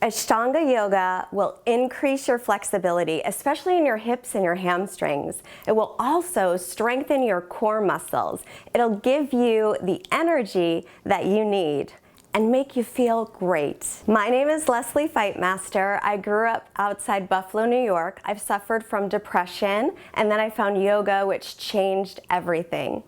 Ashtanga yoga will increase your flexibility, especially in your hips and your hamstrings. It will also strengthen your core muscles. It'll give you the energy that you need and make you feel great. My name is Leslie Fightmaster. I grew up outside Buffalo, New York. I've suffered from depression, and then I found yoga, which changed everything.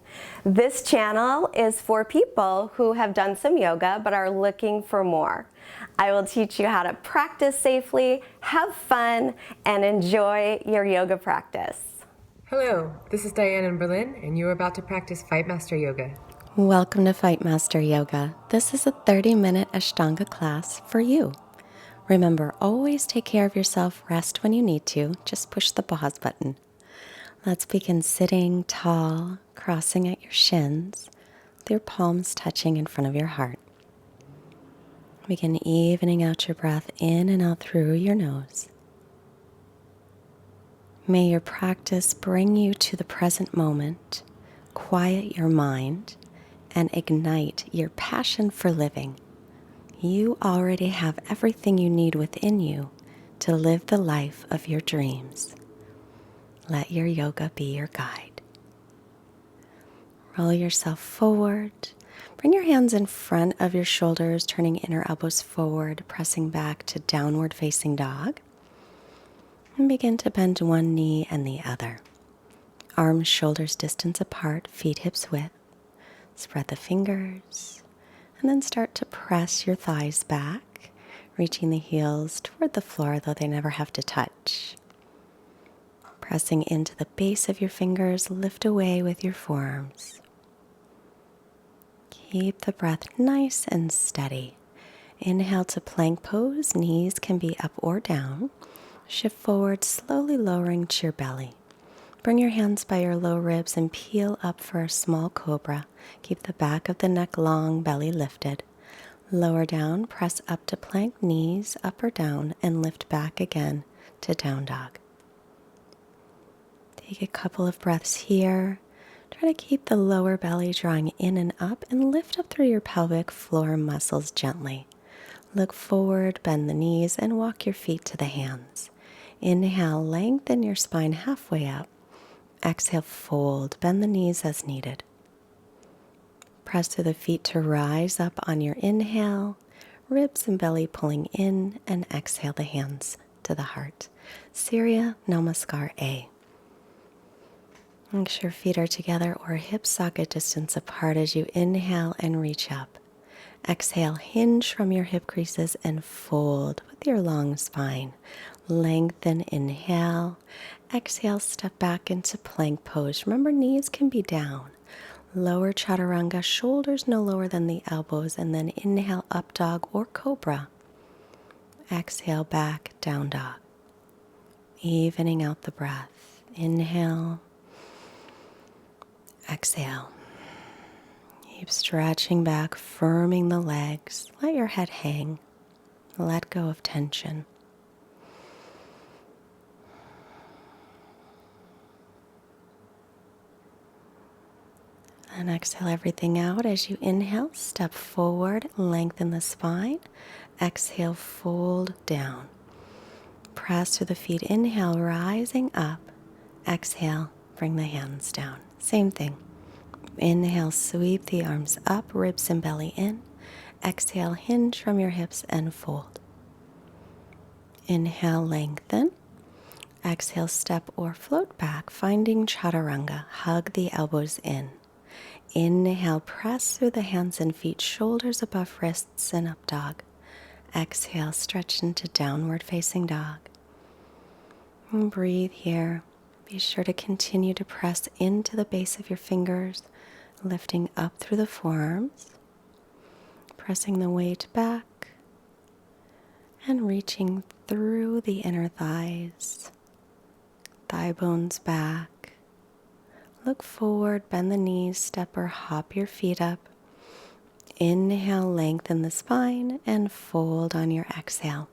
This channel is for people who have done some yoga but are looking for more. I will teach you how to practice safely, have fun, and enjoy your yoga practice. Hello, this is Diane in Berlin, and you are about to practice Fightmaster Yoga. Welcome to Fightmaster Yoga. This is a 30-minute Ashtanga class for you. Remember, always take care of yourself, rest when you need to, just push the pause button. Let's begin sitting tall, crossing at your shins, with your palms touching in front of your heart. Begin evening out your breath in and out through your nose. May your practice bring you to the present moment, quiet your mind, and ignite your passion for living. You already have everything you need within you to live the life of your dreams. Let your yoga be your guide. Roll yourself forward. Bring your hands in front of your shoulders, turning inner elbows forward, pressing back to downward facing dog. And begin to bend one knee and the other. Arms, shoulders distance apart, feet hips width. Spread the fingers, and then start to press your thighs back, reaching the heels toward the floor, though they never have to touch. Pressing into the base of your fingers, lift away with your forearms. Keep the breath nice and steady. Inhale to plank pose, knees can be up or down. Shift forward, slowly lowering to your belly. Bring your hands by your low ribs and peel up for a small cobra. Keep the back of the neck long, belly lifted. Lower down, press up to plank, knees up or down, and lift back again to down dog. Take a couple of breaths here. Try to keep the lower belly drawing in and up, and lift up through your pelvic floor muscles gently. Look forward, bend the knees, and walk your feet to the hands. Inhale, lengthen your spine halfway up. Exhale, fold, bend the knees as needed. Press through the feet to rise up on your inhale, ribs and belly pulling in, and exhale the hands to the heart. Surya Namaskar A. Make sure feet are together or hip socket distance apart as you inhale and reach up. Exhale, hinge from your hip creases and fold with your long spine. Lengthen, inhale. Exhale, step back into plank pose. Remember, knees can be down. Lower chaturanga, shoulders no lower than the elbows, and then inhale, up dog or cobra. Exhale, back, down dog. Evening out the breath. Inhale. Exhale. Keep stretching back, firming the legs. Let your head hang. Let go of tension. And exhale everything out. As you inhale, step forward, lengthen the spine. Exhale, fold down. Press through the feet. Inhale, rising up. Exhale, bring the hands down. Same thing. Inhale, sweep the arms up, ribs and belly in. Exhale, hinge from your hips and fold. Inhale, lengthen. Exhale, step or float back, finding chaturanga. Hug the elbows in. Inhale, press through the hands and feet, shoulders above wrists and up dog. Exhale, stretch into downward facing dog. And breathe here. Be sure to continue to press into the base of your fingers, lifting up through the forearms, pressing the weight back, and reaching through the inner thighs, thigh bones back. Look forward, bend the knees, step or hop your feet up. Inhale, lengthen the spine, and fold on your exhale.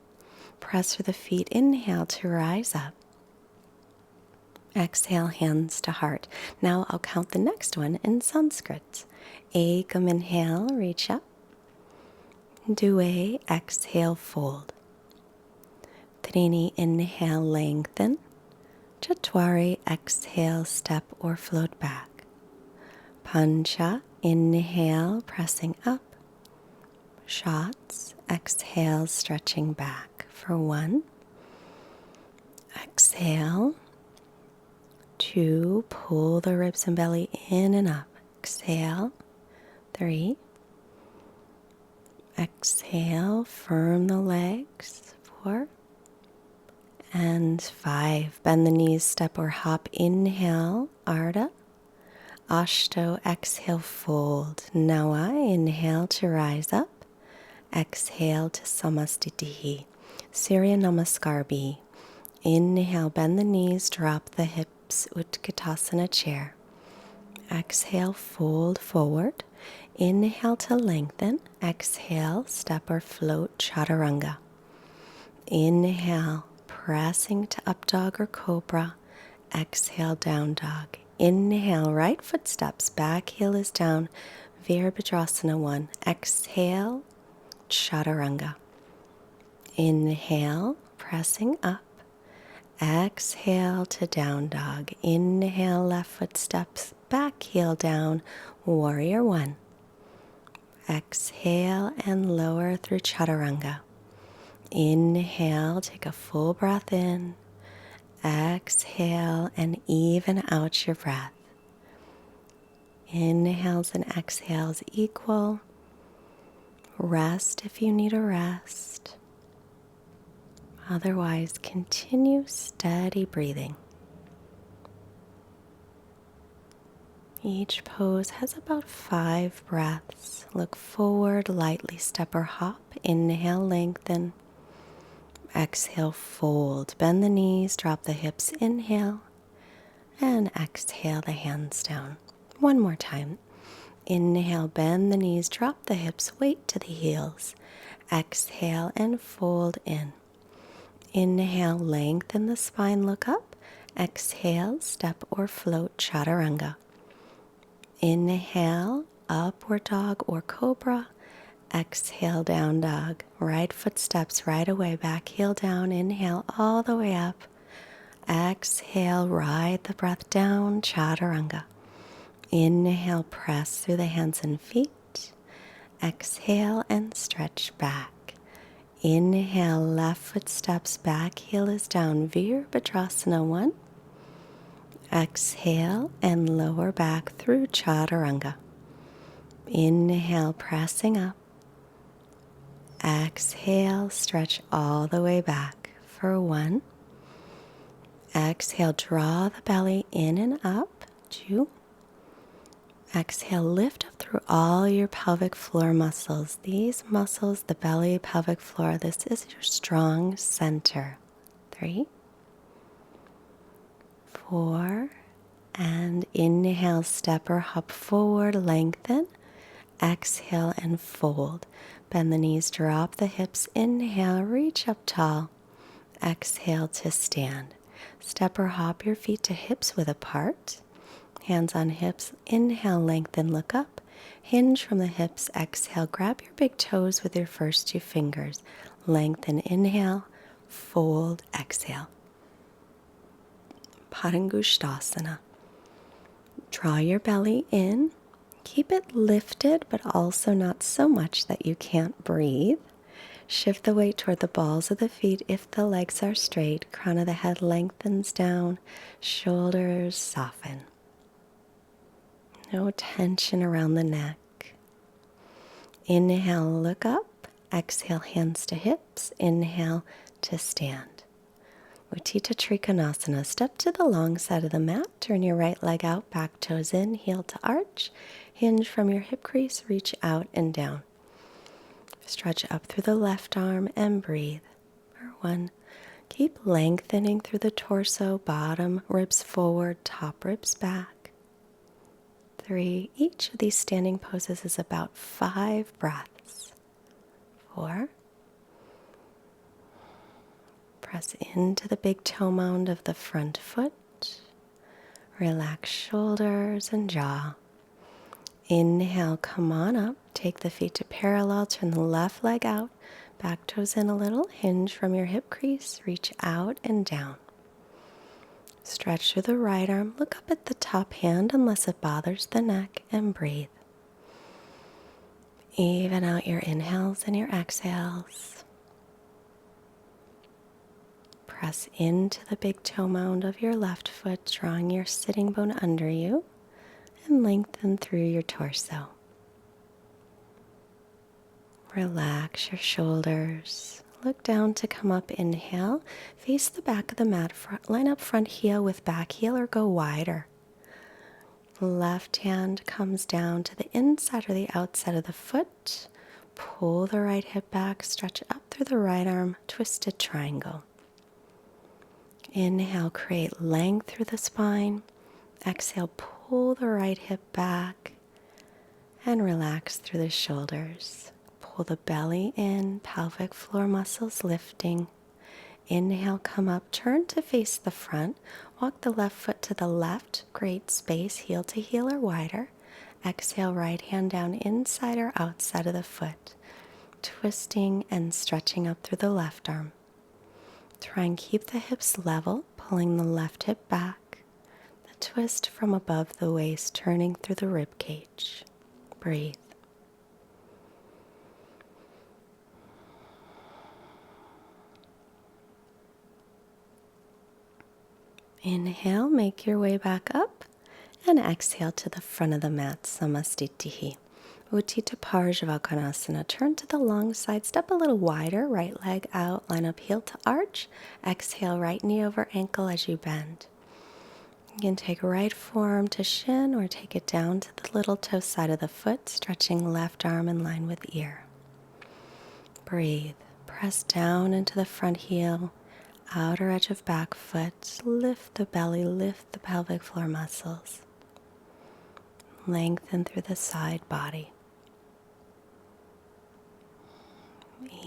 Press through the feet, inhale to rise up. Exhale, hands to heart. Now I'll count the next one in Sanskrit. Ekam, inhale, reach up. Due, exhale, fold. Padini, inhale, lengthen. Chatwari, exhale, step or float back. Pancha, inhale, pressing up. Shots, exhale, stretching back for 1. Exhale. 2, pull the ribs and belly in and up. Exhale. 3. Exhale, firm the legs. 4. And 5. Bend the knees, step or hop. Inhale, Ardha. Ashto, exhale, fold. Nawa, inhale to rise up. Exhale to Samastitihi. Surya Namaskar B. Inhale, bend the knees, drop the hips, Utkatasana chair. Exhale, fold forward. Inhale to lengthen. Exhale, step or float, Chaturanga. Inhale, pressing to up dog or cobra. Exhale, down dog. Inhale, right foot steps, back heel is down, Virabhadrasana 1. Exhale, Chaturanga. Inhale, pressing up. Exhale to down dog. Inhale, left foot steps, back heel down, Warrior 1. Exhale and lower through Chaturanga. Inhale, take a full breath in. Exhale and even out your breath. Inhales and exhales equal. Rest if you need a rest. Otherwise, continue steady breathing. Each pose has about 5 breaths. Look forward, lightly step or hop. Inhale, lengthen. Exhale, fold. Bend the knees, drop the hips. Inhale. And exhale the hands down. One more time. Inhale, bend the knees, drop the hips, weight to the heels. Exhale and fold in. Inhale, lengthen the spine, look up. Exhale, step or float, Chaturanga. Inhale, upward dog or cobra. Exhale, down dog. Right foot steps right away, back heel down. Inhale, all the way up. Exhale, ride the breath down, Chaturanga. Inhale, press through the hands and feet. Exhale and stretch back. Inhale, left foot steps, back heel is down, Virabhadrasana 1. Exhale and lower back through Chaturanga. Inhale, pressing up. Exhale, stretch all the way back for 1. Exhale, draw the belly in and up. 2. Exhale, lift up through all your pelvic floor muscles. These muscles, the belly, pelvic floor, this is your strong center. 3. 4. And inhale, step or hop forward, lengthen. Exhale and fold. Bend the knees, drop the hips. Inhale, reach up tall. Exhale to stand. Step or hop your feet to hips width apart. Hands on hips. Inhale, lengthen, look up. Hinge from the hips. Exhale, grab your big toes with your first 2 fingers. Lengthen, inhale, fold, exhale. Padangusthasana. Draw your belly in. Keep it lifted, but also not so much that you can't breathe. Shift the weight toward the balls of the feet if the legs are straight. Crown of the head lengthens down. Shoulders soften. No tension around the neck. Inhale, look up. Exhale, hands to hips. Inhale to stand. Utthita Trikonasana. Step to the long side of the mat. Turn your right leg out, back toes in, heel to arch. Hinge from your hip crease, reach out and down. Stretch up through the left arm and breathe. For 1. Keep lengthening through the torso, bottom ribs forward, top ribs back. 3. Each of these standing poses is about 5 breaths. 4. Press into the big toe mound of the front foot. Relax shoulders and jaw. Inhale, come on up. Take the feet to parallel. Turn the left leg out. Back toes in a little, hinge from your hip crease, reach out and down. Stretch through the right arm, look up at the top hand unless it bothers the neck, and breathe. Even out your inhales and your exhales. Press into the big toe mound of your left foot, drawing your sitting bone under you, and lengthen through your torso. Relax your shoulders. Look down to come up. Inhale. Face the back of the mat. Line up front heel with back heel or go wider. Left hand comes down to the inside or the outside of the foot. Pull the right hip back. Stretch up through the right arm. Twisted triangle. Inhale. Create length through the spine. Exhale. Pull the right hip back and relax through the shoulders. Pull the belly in, pelvic floor muscles lifting. Inhale, come up, turn to face the front. Walk the left foot to the left, great space, heel to heel or wider. Exhale, right hand down inside or outside of the foot. Twisting and stretching up through the left arm. Try and keep the hips level, pulling the left hip back. The twist from above the waist, turning through the rib cage. Breathe. Inhale, make your way back up, and exhale to the front of the mat, Samastitihi. Utthita Parsvakonasana. Turn to the long side, step a little wider, right leg out, line up heel to arch. Exhale, right knee over ankle as you bend. You can take right forearm to shin or take it down to the little toe side of the foot, stretching left arm in line with ear. Breathe. Press down into the front heel. Outer edge of back foot, lift the belly, lift the pelvic floor muscles. Lengthen through the side body.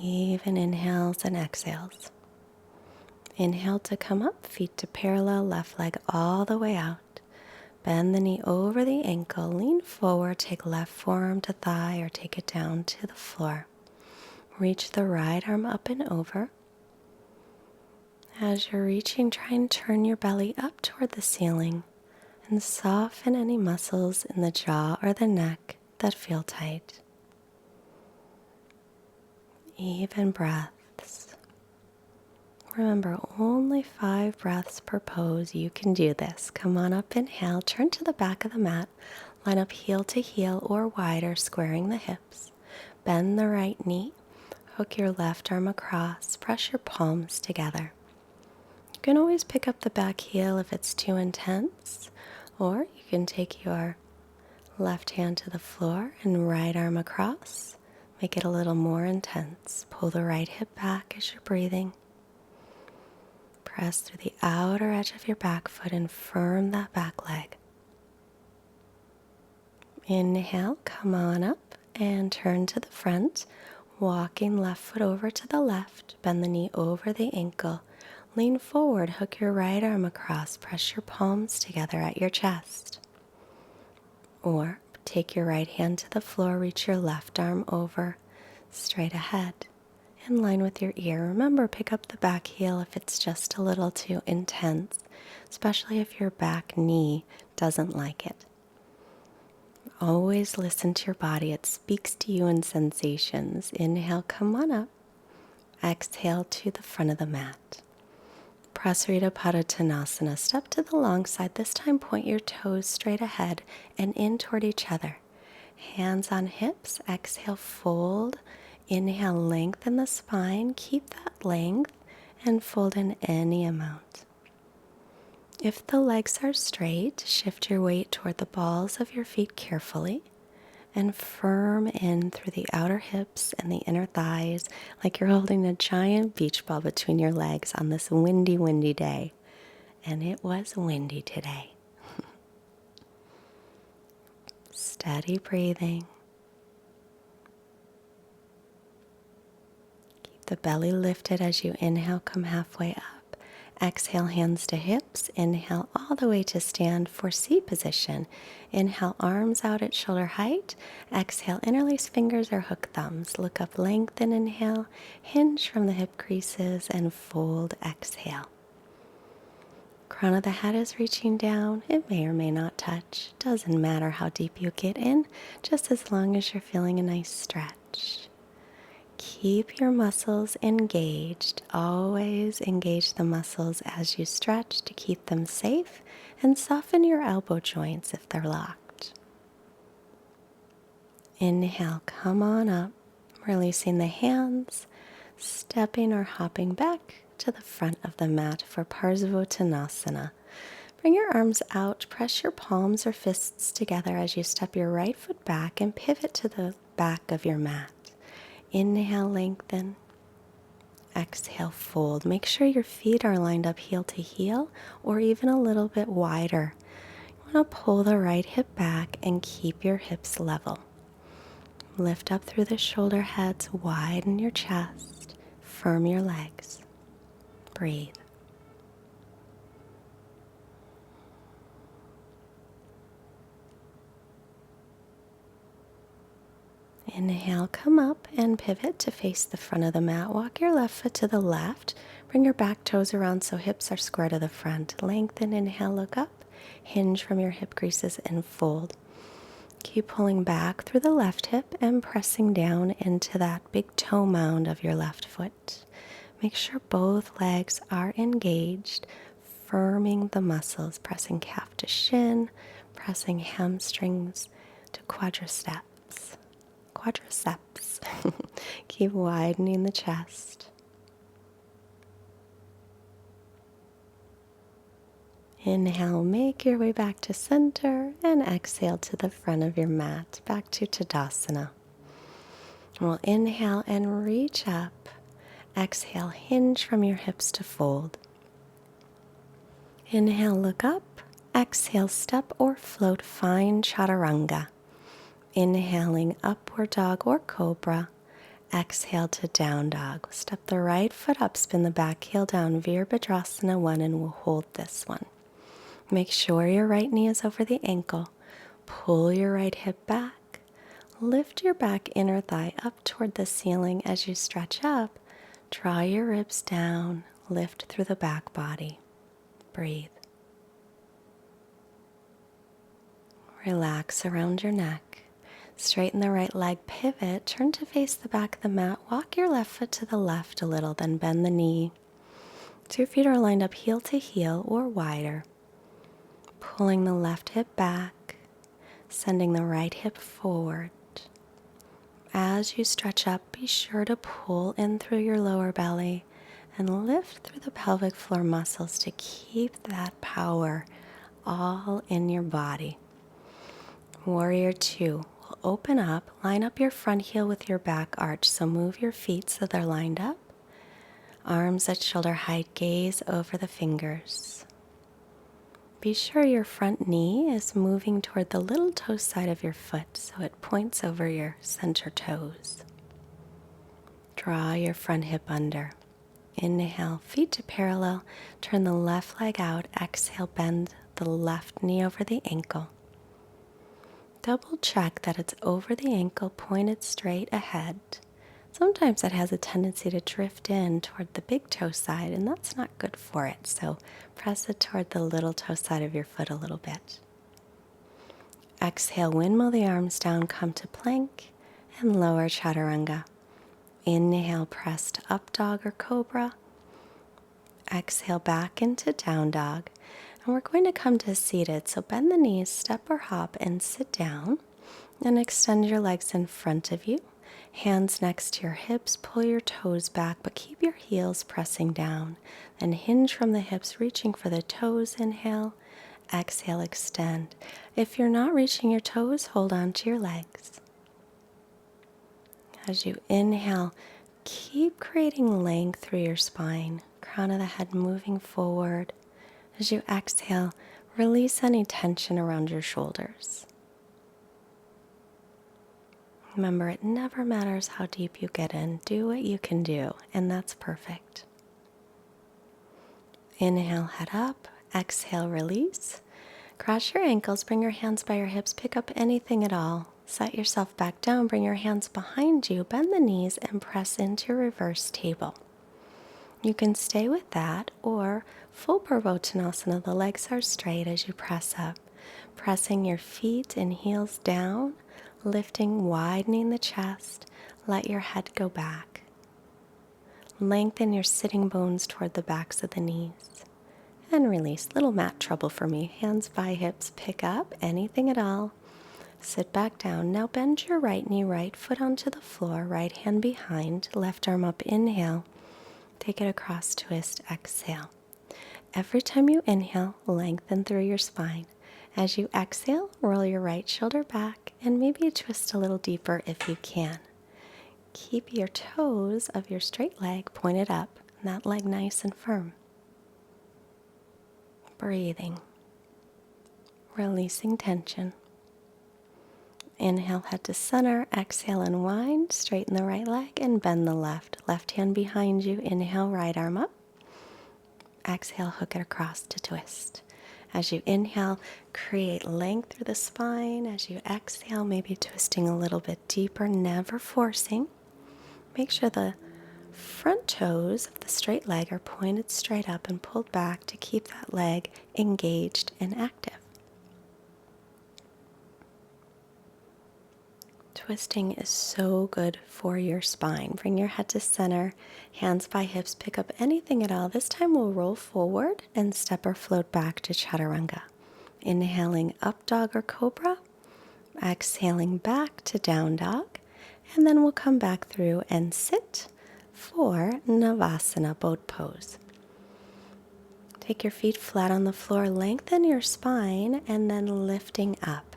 Even inhales and exhales. Inhale to come up, feet to parallel, left leg all the way out. Bend the knee over the ankle, lean forward, take left forearm to thigh or take it down to the floor. Reach the right arm up and over. As you're reaching, try and turn your belly up toward the ceiling and soften any muscles in the jaw or the neck that feel tight. Even breaths. Remember, only 5 breaths per pose. You can do this. Come on up, inhale, turn to the back of the mat, line up heel to heel or wider, squaring the hips. Bend the right knee, hook your left arm across, press your palms together. You can always pick up the back heel if it's too intense, or you can take your left hand to the floor and right arm across. Make it a little more intense. Pull the right hip back as you're breathing. Press through the outer edge of your back foot and firm that back leg. Inhale, come on up and turn to the front, walking left foot over to the left. Bend the knee over the ankle. Lean forward, hook your right arm across, press your palms together at your chest. Or take your right hand to the floor, reach your left arm over, straight ahead, in line with your ear. Remember, pick up the back heel if it's just a little too intense, especially if your back knee doesn't like it. Always listen to your body. It speaks to you in sensations. Inhale, come on up. Exhale to the front of the mat. Prasarita Padottanasana. Step to the long side. This time point your toes straight ahead and in toward each other. Hands on hips. Exhale, fold. Inhale, lengthen the spine. Keep that length and fold in any amount. If the legs are straight, shift your weight toward the balls of your feet carefully and firm in through the outer hips and the inner thighs like you're holding a giant beach ball between your legs on this windy, windy day. And it was windy today. Steady breathing. Keep the belly lifted as you inhale, come halfway up. Exhale, hands to hips. Inhale all the way to stand for C position. Inhale, arms out at shoulder height. Exhale, interlace fingers or hook thumbs. Look up, lengthen, inhale. Hinge from the hip creases and fold, exhale. Crown of the head is reaching down. It may or may not touch. Doesn't matter how deep you get in, just as long as you're feeling a nice stretch. Keep your muscles engaged. Always engage the muscles as you stretch to keep them safe, and soften your elbow joints if they're locked. Inhale, come on up, releasing the hands, stepping or hopping back to the front of the mat for Parsvottanasana. Bring your arms out, press your palms or fists together as you step your right foot back and pivot to the back of your mat. Inhale, lengthen. Exhale, fold. Make sure your feet are lined up heel to heel or even a little bit wider. You want to pull the right hip back and keep your hips level. Lift up through the shoulder heads, widen your chest, firm your legs. Breathe. Inhale, come up and pivot to face the front of the mat. Walk your left foot to the left. Bring your back toes around so hips are square to the front. Lengthen, inhale, look up. Hinge from your hip creases and fold. Keep pulling back through the left hip and pressing down into that big toe mound of your left foot. Make sure both legs are engaged, firming the muscles, pressing calf to shin, pressing hamstrings to quadriceps. Keep widening the chest. Inhale, make your way back to center, and exhale to the front of your mat, back to Tadasana. We'll inhale and reach up. Exhale, hinge from your hips to fold. Inhale, look up. Exhale, step or float, find Chaturanga. Inhaling, upward dog or cobra. Exhale to down dog. Step the right foot up, spin the back heel down, Virabhadrasana 1, and we'll hold this one. Make sure your right knee is over the ankle. Pull your right hip back. Lift your back inner thigh up toward the ceiling as you stretch up. Draw your ribs down. Lift through the back body. Breathe. Relax around your neck. Straighten the right leg, pivot, turn to face the back of the mat. Walk your left foot to the left a little, then bend the knee. So your feet are lined up heel to heel or wider. Pulling the left hip back, sending the right hip forward. As you stretch up, be sure to pull in through your lower belly and lift through the pelvic floor muscles to keep that power all in your body. Warrior 2. We'll open up, line up your front heel with your back arch, so move your feet so they're lined up. Arms at shoulder height, gaze over the fingers. Be sure your front knee is moving toward the little toe side of your foot so it points over your center toes. Draw your front hip under. Inhale, feet to parallel. Turn the left leg out. Exhale, bend the left knee over the ankle. Double check that it's over the ankle, pointed straight ahead. Sometimes it has a tendency to drift in toward the big toe side, and that's not good for it. So press it toward the little toe side of your foot a little bit. Exhale, windmill the arms down, come to plank, and lower chaturanga. Inhale, press to up dog or cobra. Exhale, back into down dog. And we're going to come to seated. So bend the knees, step or hop, and sit down. And extend your legs in front of you. Hands next to your hips, pull your toes back, but keep your heels pressing down. Then hinge from the hips, reaching for the toes. Inhale, exhale, extend. If you're not reaching your toes, hold on to your legs. As you inhale, keep creating length through your spine, crown of the head moving forward. As you exhale, release any tension around your shoulders. Remember, it never matters how deep you get in. Do what you can do, and that's perfect. Inhale, head up. Exhale, release. Cross your ankles, bring your hands by your hips, pick up anything at all. Set yourself back down, bring your hands behind you, bend the knees, and press into reverse table. You can stay with that, or full Purvottanasana, the legs are straight as you press up. Pressing your feet and heels down, lifting, widening the chest, let your head go back. Lengthen your sitting bones toward the backs of the knees. And release. Little mat trouble for me. Hands by hips, pick up anything at all. Sit back down. Now bend your right knee, right foot onto the floor, right hand behind, left arm up, inhale. Take it across, twist, exhale. Every time you inhale, lengthen through your spine. As you exhale, roll your right shoulder back and maybe twist a little deeper if you can. Keep your toes of your straight leg pointed up and that leg nice and firm. Breathing. Releasing tension. Inhale, head to center. Exhale, unwind. Straighten the right leg and bend the left. Left hand behind you. Inhale, right arm up. Exhale, hook it across to twist. As you inhale, create length through the spine. As you exhale, maybe twisting a little bit deeper, never forcing. Make sure the front toes of the straight leg are pointed straight up and pulled back to keep that leg engaged and active. Twisting is so good for your spine. Bring your head to center, hands by hips, pick up anything at all. This time we'll roll forward and step or float back to Chaturanga. Inhaling up dog or cobra, exhaling back to down dog, and then we'll come back through and sit for Navasana, boat pose. Take your feet flat on the floor, lengthen your spine, and then lifting up.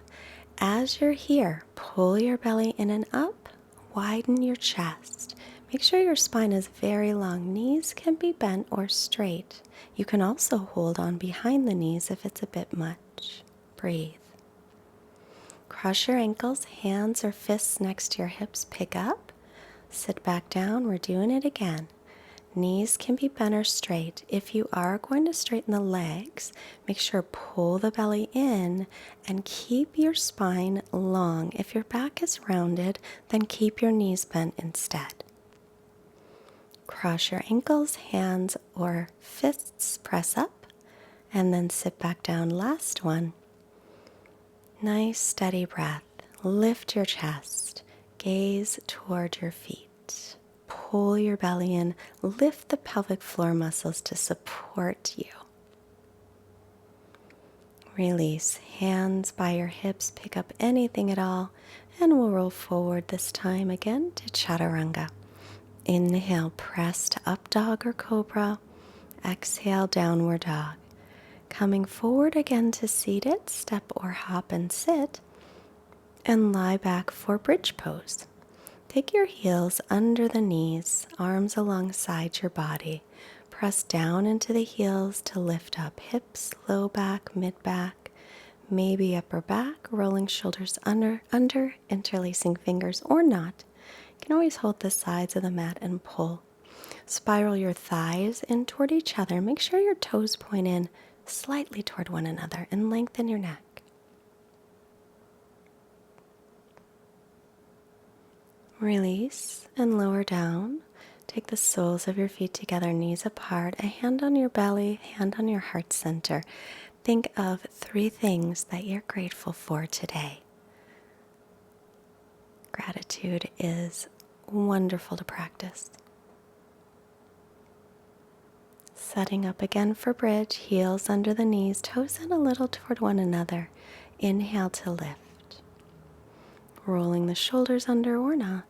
As you're here, pull your belly in and up, widen your chest. Make sure your spine is very long. Knees can be bent or straight. You can also hold on behind the knees if it's a bit much. Breathe. Cross your ankles, hands or fists next to your hips, pick up. Sit back down, we're doing it again. Knees can be bent or straight. If you are going to straighten the legs, make sure pull the belly in and keep your spine long. If your back is rounded, then keep your knees bent instead. Cross your ankles, hands or fists, press up, and then sit back down. Last one. Nice steady breath. Lift your chest. Gaze toward your feet. Pull your belly in, lift the pelvic floor muscles to support you. Release, hands by your hips, pick up anything at all, and we'll roll forward this time again to Chaturanga. Inhale, press to up dog or cobra. Exhale, downward dog. Coming forward again to seated, step or hop and sit, and lie back for bridge pose. Take your heels under the knees, arms alongside your body. Press down into the heels to lift up hips, low back, mid back, maybe upper back, rolling shoulders under, interlacing fingers or not. You can always hold the sides of the mat and pull. Spiral your thighs in toward each other. Make sure your toes point in slightly toward one another and lengthen your neck. Release and lower down. Take the soles of your feet together, knees apart, a hand on your belly, hand on your heart center. Think of 3 things that you're grateful for today. Gratitude is wonderful to practice. Setting up again for bridge, heels under the knees, toes in a little toward one another. Inhale to lift. Rolling the shoulders under or not.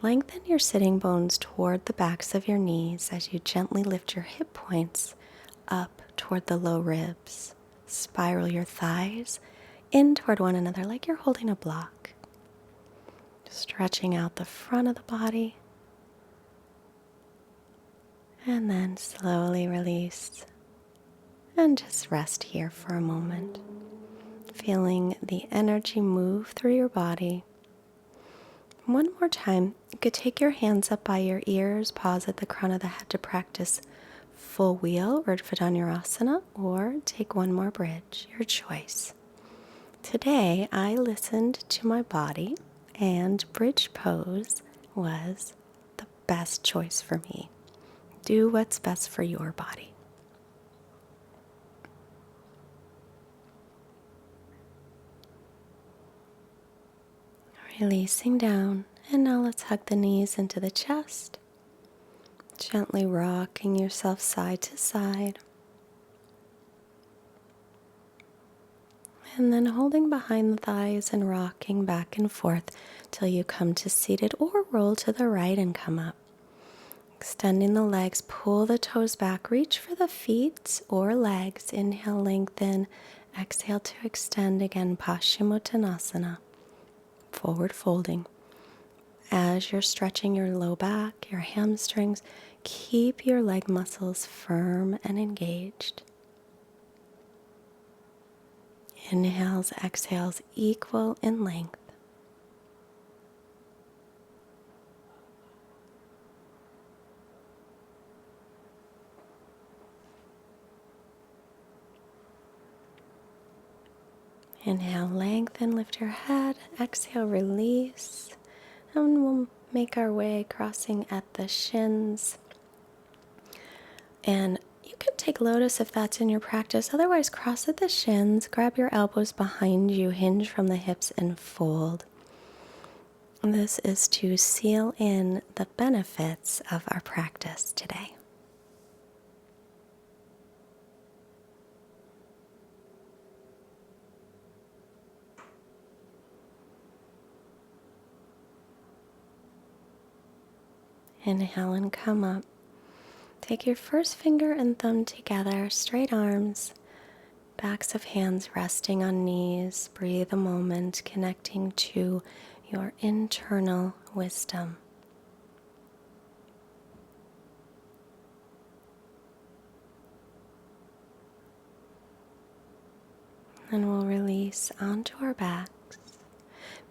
Lengthen your sitting bones toward the backs of your knees as you gently lift your hip points up toward the low ribs. Spiral your thighs in toward one another like you're holding a block. Stretching out the front of the body. And then slowly release. And just rest here for a moment. Feeling the energy move through your body. One more time, you could take your hands up by your ears, pause at the crown of the head to practice full wheel, Urdhva Dhanurasana, or take one more bridge, your choice. Today, I listened to my body, and bridge pose was the best choice for me. Do what's best for your body. Releasing down, and now let's hug the knees into the chest, gently rocking yourself side to side. And then holding behind the thighs and rocking back and forth till you come to seated or roll to the right and come up. Extending the legs, pull the toes back, reach for the feet or legs. Inhale, lengthen. Exhale to extend again, Paschimottanasana. Forward folding. As you're stretching your low back, your hamstrings, keep your leg muscles firm and engaged. Inhales, exhales equal in length. Inhale, lengthen, lift your head. Exhale, release. And we'll make our way crossing at the shins. And you can take lotus if that's in your practice. Otherwise, cross at the shins, grab your elbows behind you, hinge from the hips, and fold. And this is to seal in the benefits of our practice today. Inhale and come up. Take your first finger and thumb together, straight arms, backs of hands resting on knees. Breathe a moment, connecting to your internal wisdom. And we'll release onto our backs.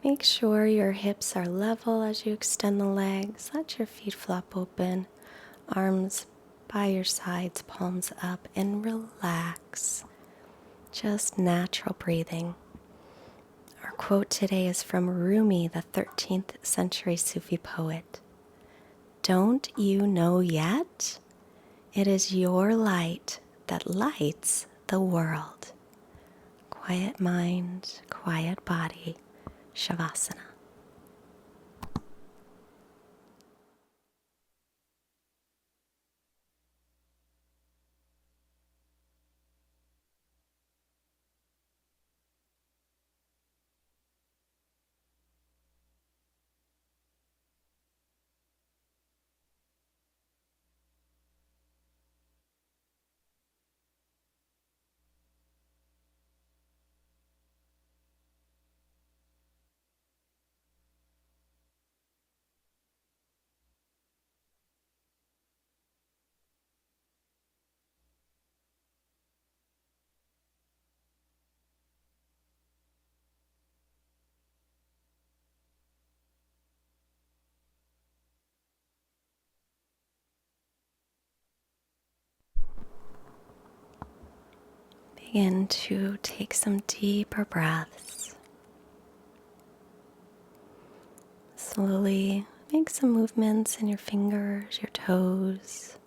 Make sure your hips are level as you extend the legs. Let your feet flop open, arms by your sides, palms up, and relax. Just natural breathing. Our quote today is from Rumi, the 13th century Sufi poet. Don't you know yet? It is your light that lights the world. Quiet mind, quiet body, Shavasana. Begin to take some deeper breaths. Slowly make some movements in your fingers, your toes.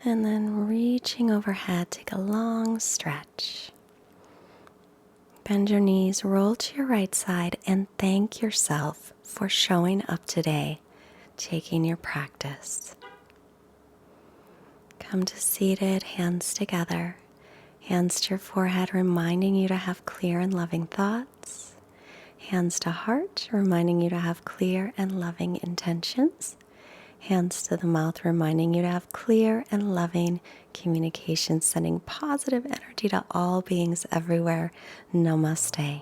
And then reaching overhead, take a long stretch. Bend your knees, roll to your right side, and thank yourself for showing up today, taking your practice. Come to seated, hands together, hands to your forehead, reminding you to have clear and loving thoughts. Hands to heart, reminding you to have clear and loving intentions. Hands to the mouth, reminding you to have clear and loving communication, sending positive energy to all beings everywhere. Namaste.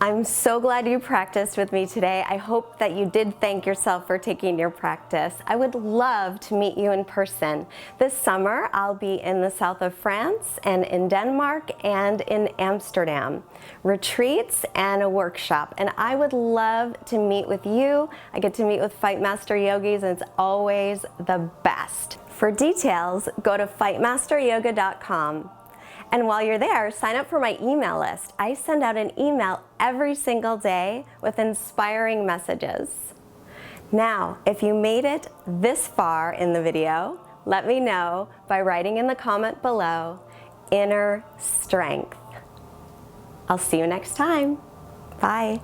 I'm so glad you practiced with me today. I hope that you did thank yourself for taking your practice. I would love to meet you in person. This summer, I'll be in the south of France and in Denmark and in Amsterdam. Retreats and a workshop, and I would love to meet with you. I get to meet with Fight Master Yogis, and it's always the best. For details, go to fightmasteryoga.com. And while you're there, sign up for my email list. I send out an email every single day with inspiring messages. Now, if you made it this far in the video, let me know by writing in the comment below, inner strength. I'll see you next time. Bye.